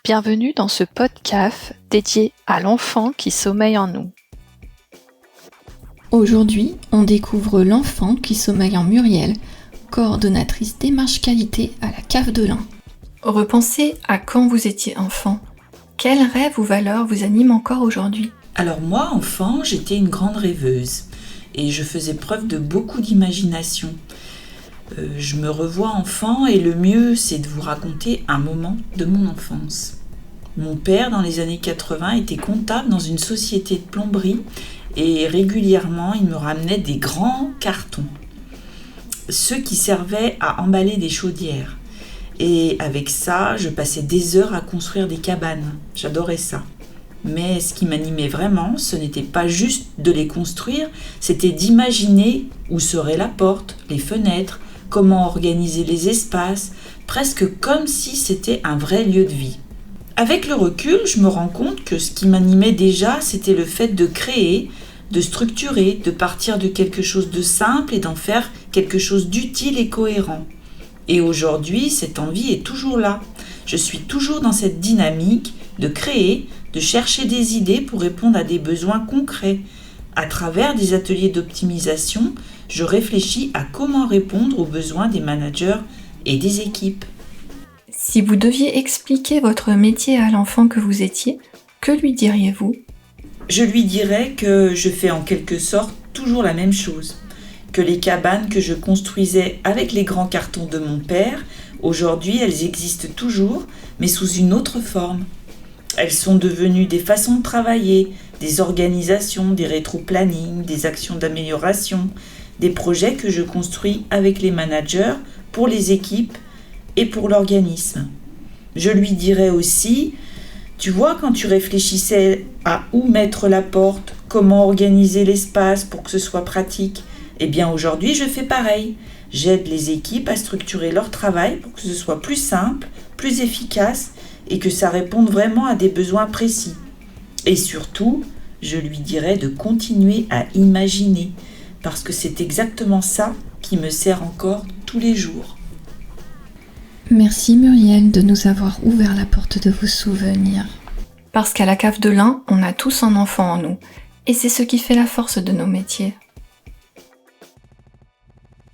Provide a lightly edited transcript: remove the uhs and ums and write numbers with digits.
Bienvenue dans ce podcast dédié à l'enfant qui sommeille en nous. Aujourd'hui, on découvre l'enfant qui sommeille en Muriel, coordonnatrice démarche qualité à la Cave de l'Ain. Repensez à quand vous étiez enfant. Quels rêves ou valeurs vous animent encore aujourd'hui ? Alors moi, enfant, j'étais une grande rêveuse et je faisais preuve de beaucoup d'imagination. Je me revois enfant et le mieux, c'est de vous raconter un moment de mon enfance. Mon père, dans les années 80, était comptable dans une société de plomberie et régulièrement, il me ramenait des grands cartons, ceux qui servaient à emballer des chaudières. Et avec ça, je passais des heures à construire des cabanes. J'adorais ça. Mais ce qui m'animait vraiment, ce n'était pas juste de les construire, c'était d'imaginer où serait la porte, les fenêtres, comment organiser les espaces, presque comme si c'était un vrai lieu de vie. Avec le recul, je me rends compte que ce qui m'animait déjà, c'était le fait de créer, de structurer, de partir de quelque chose de simple et d'en faire quelque chose d'utile et cohérent. Et aujourd'hui, cette envie est toujours là. Je suis toujours dans cette dynamique de créer, de chercher des idées pour répondre à des besoins concrets. À travers des ateliers d'optimisation, je réfléchis à comment répondre aux besoins des managers et des équipes. Si vous deviez expliquer votre métier à l'enfant que vous étiez, que lui diriez-vous ? Je lui dirais que je fais en quelque sorte toujours la même chose. Que les cabanes que je construisais avec les grands cartons de mon père, aujourd'hui elles existent toujours, mais sous une autre forme. Elles sont devenues des façons de travailler, des organisations, des rétro-plannings, des actions d'amélioration, des projets que je construis avec les managers, pour les équipes et pour l'organisme. Je lui dirais aussi, tu vois, quand tu réfléchissais à où mettre la porte, comment organiser l'espace pour que ce soit pratique, eh bien aujourd'hui je fais pareil. J'aide les équipes à structurer leur travail pour que ce soit plus simple, plus efficace et que ça réponde vraiment à des besoins précis. Et surtout, je lui dirais de continuer à imaginer, parce que c'est exactement ça qui me sert encore tous les jours. Merci Muriel de nous avoir ouvert la porte de vos souvenirs. Parce qu'à la Cave de l'Ain, on a tous un enfant en nous, et c'est ce qui fait la force de nos métiers.